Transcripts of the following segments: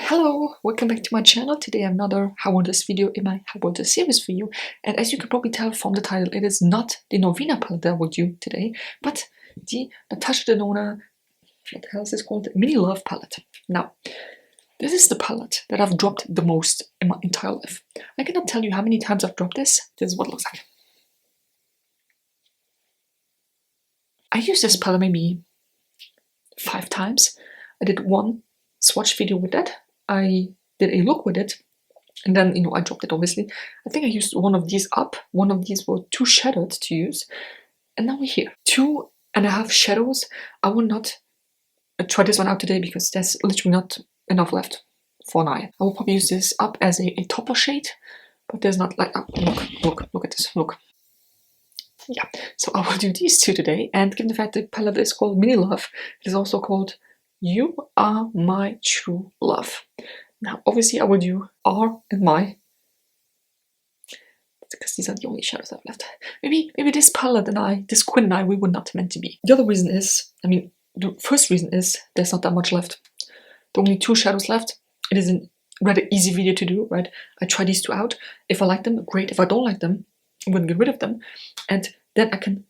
Hello, welcome back to my channel. Today I have another How This video in my How This series for you. And as you can probably tell from the title, it is not the Novena palette that I will do today, but the Natasha Denona, what the hell is this called? Mini Love palette. Now, this is the palette that I've dropped the most in my entire life. I cannot tell you how many times I've dropped this. This is what it looks like. I used this palette maybe 5 times. I did one swatch video with that. I did a look with it, and then I dropped it. Obviously, I think I used one of these up. One of these were too shadowed to use, and now we're here. 2.5 shadows. I will not try this one out today because there's literally not enough left for an eye. I will probably use this up as a topper shade, but there's not like look at this. Look. Yeah, so I will do these two today, and given the fact that the palette is called Mini Love, it is also called You Are My True Love. Now, obviously, I will do R and my, because these are the only shadows I've left. Maybe this palette and this quint and I, we were not meant to be. The other reason is, the first reason is there's not that much left. There are only 2 shadows left. It is a rather easy video to do, right? I try these 2 out. If I like them, great. If I don't like them, I'm going to get rid of them. And then I can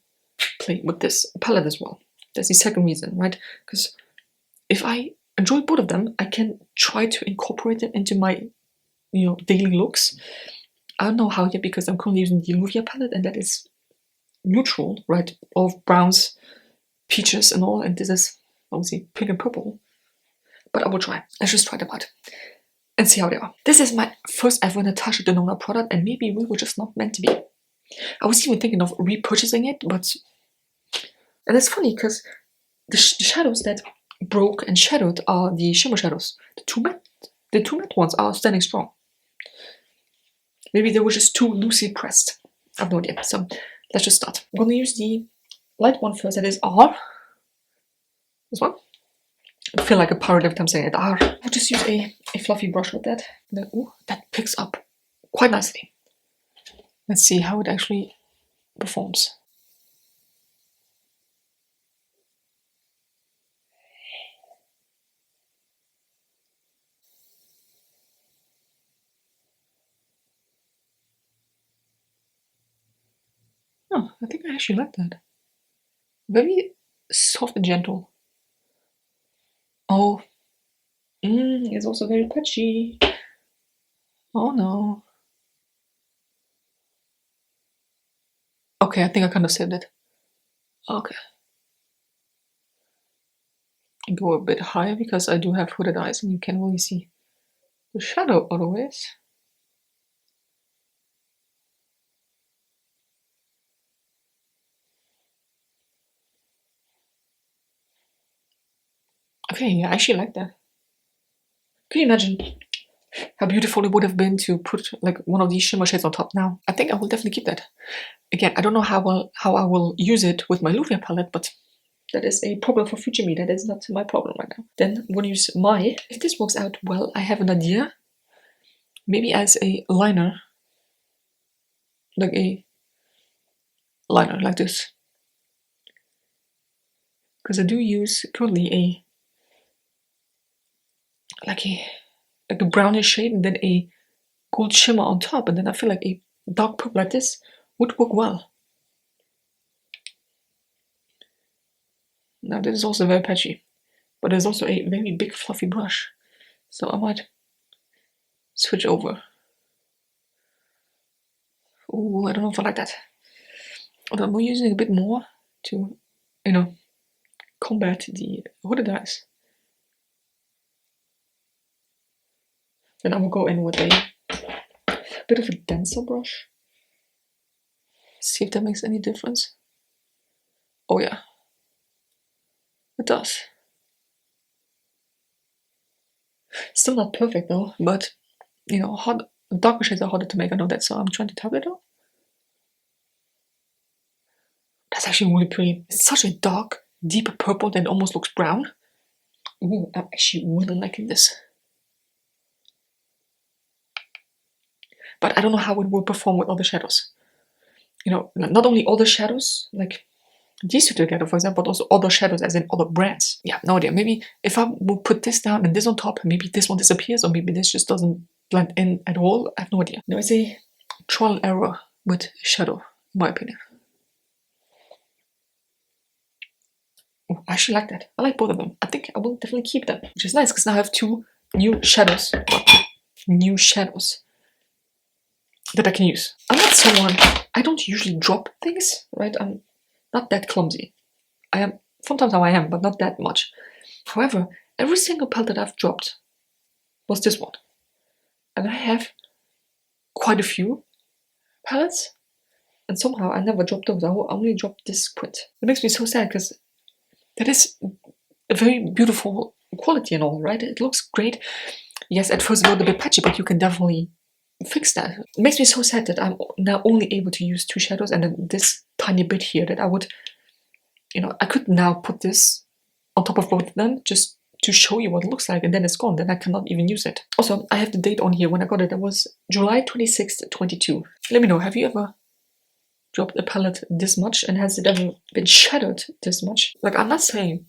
play with this palette as well. That's the second reason, right? Because if I enjoy both of them, I can try to incorporate them into my, daily looks. I don't know how yet because I'm currently using the Luvia palette, and that is neutral, right? All of browns, peaches, and all. And this is obviously pink and purple. But I will try. Let's just try them out and see how they are. This is my first ever Natasha Denona product, and maybe we were just not meant to be. I was even thinking of repurchasing it, and it's funny because the shadows that broke and shadowed are the shimmer shadows. The two matte ones are standing strong. Maybe they were just too loosely pressed. I have no idea. So let's just start. I'm going to use the light one first. That is R. This one. I feel like a pirate every time saying it. R. I'll just use a fluffy brush with that. And then, ooh, that picks up quite nicely. Let's see how it actually performs. Oh, I think I actually like that. Very soft and gentle. Oh, it's also very patchy. Oh no. Okay, I think I kind of saved it. Okay. Go a bit higher because I do have hooded eyes and you can really see the shadow otherwise. Okay, yeah, I actually like that. Can you imagine how beautiful it would have been to put like one of these shimmer shades on top now? I think I will definitely keep that. Again, I don't know how I will use it with my Luvia palette, but that is a problem for future me. That is not my problem right now. Then I'm going to use my, if this works out well, I have an idea. Maybe as a liner, like a liner like this. Because I do use currently like a brownish shade and then a gold shimmer on top, and then I feel like a dark purple like this would work well. Now this is also very patchy, but there's also a very big fluffy brush, so I might switch over. Oh, I don't know if I like that. Although I'm using a bit more to, combat the hooded eyes. Then I will go in with a bit of a denser brush. See if that makes any difference. Oh yeah, it does. Still not perfect though, but darker shades are harder to make, I know that, so I'm trying to tap it out. That's actually really pretty. It's such a dark, deep purple that it almost looks brown. Ooh, I'm actually really liking this. But I don't know how it will perform with other shadows. Not only other shadows, like these two together, for example, but also other shadows as in other brands. Yeah, no idea. Maybe if I will put this down and this on top, maybe this one disappears, or maybe this just doesn't blend in at all. I have no idea. There is a trial and error with shadow, in my opinion. Oh, I actually like that. I like both of them. I think I will definitely keep them, which is nice because now I have two new shadows. New shadows that I can use. I'm not someone, I don't usually drop things, right? I'm not that clumsy. I am, sometimes I am, but not that much. However, every single palette that I've dropped was this one. And I have quite a few palettes, and somehow I never dropped those. I only dropped this quint. It makes me so sad because that is a very beautiful quality and all, right? It looks great. Yes, at first it looked a bit patchy, but you can definitely fix that. It makes me so sad that I'm now only able to use two shadows and then this tiny bit here that I would, you know, I could now put this on top of both of them just to show you what it looks like, and then it's gone. Then I cannot even use it. Also, I have the date on here when I got it. It was July 26th, 22. Let me know, have you ever dropped a palette this much, and has it ever been shadowed this much? Like, I'm not saying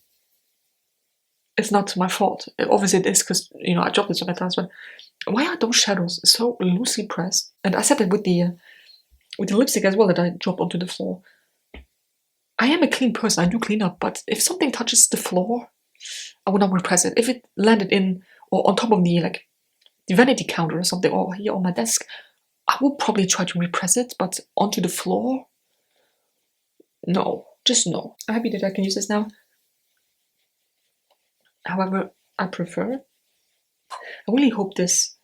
it's not my fault. Obviously it is, because, you know, I dropped it so many times, but why are those shadows so loosely pressed? And I said it with the lipstick as well that I dropped onto the floor. I am a clean person, I do clean up, but if something touches the floor, I would not repress it. If it landed in or on top of the vanity counter or something, or here on my desk, I would probably try to repress it, but onto the floor, no, just no. I'm happy that I can use this now. However, I prefer, I really hope this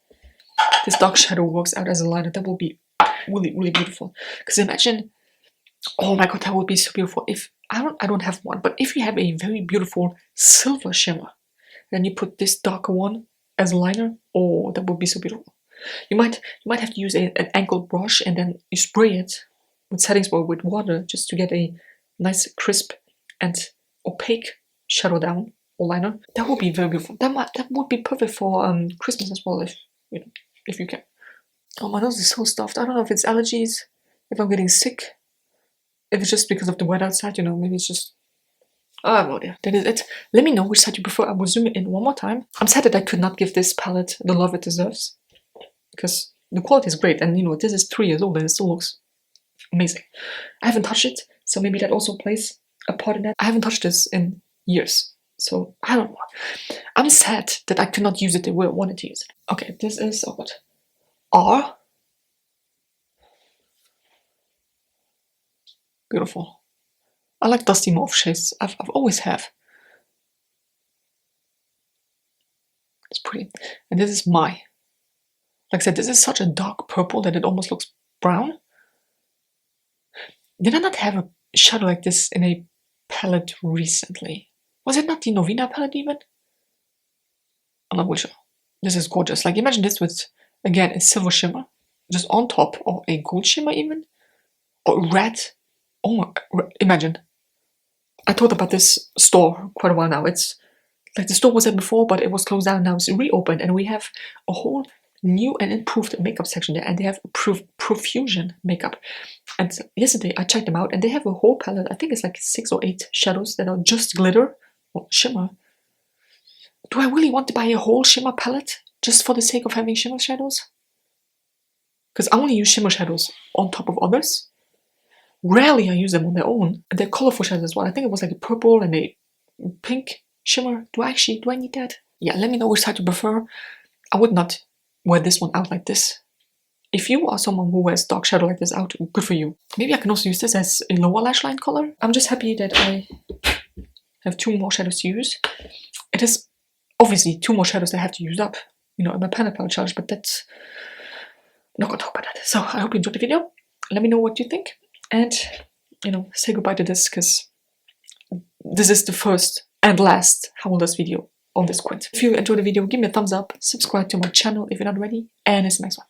dark shadow works out as a liner. That will be really, really beautiful. Because imagine, oh my god, that would be so beautiful. If I don't have one, but if you have a very beautiful silver shimmer, then you put this darker one as a liner, oh, that would be so beautiful. You might have to use an angled brush, and then you spray it with setting spray with water just to get a nice crisp and opaque shadow down or liner. That would be very beautiful. That would be perfect for Christmas as well, if you can. Oh, my nose is so stuffed. I don't know if it's allergies, if I'm getting sick, if it's just because of the weather outside, you know, maybe it's just, I have no idea. That is it. Let me know which side you prefer. I will zoom it in one more time. I'm sad that I could not give this palette the love it deserves, because the quality is great, and you know, this is 3 years old and it still looks amazing. I haven't touched it, so maybe that also plays a part in that. I haven't touched this in years, so I don't know. I'm sad that I could not use it the way I wanted to use it. Okay, this is what? R. Beautiful. I like dusty mauve shades. I've always have. It's pretty. And this is my. Like I said, this is such a dark purple that it almost looks brown. Did I not have a shadow like this in a palette recently? Was it not the Novena palette even? I'm not really sure. This is gorgeous. Like, imagine this with, again, a silver shimmer, just on top, or a gold shimmer even, or red. Oh my, imagine. I thought about this store quite a while now. It's like the store was there before, but it was closed down. Now it's reopened, and we have a whole new and improved makeup section there, and they have profusion makeup. And yesterday I checked them out, and they have a whole palette. I think it's like 6 or 8 shadows that are just glitter or shimmer. Do I really want to buy a whole shimmer palette just for the sake of having shimmer shadows? Because I only use shimmer shadows on top of others. Rarely I use them on their own. And they're colorful shadows as well. I think it was like a purple and a pink shimmer. Do I need that? Yeah, let me know which side you prefer. I would not wear this one out like this. If you are someone who wears dark shadow like this out, good for you. Maybe I can also use this as a lower lash line color. I'm just happy that I have 2 more shadows to use. It is obviously 2 more shadows that I have to use up, you know, in my palette challenge, but that's, I'm not gonna talk about that. So I hope you enjoyed the video. Let me know what you think, and, you know, say goodbye to this, because this is the first and last How Will This video on this quint. If you enjoyed the video, give me a thumbs up, subscribe to my channel if you're not already, and it's the next one.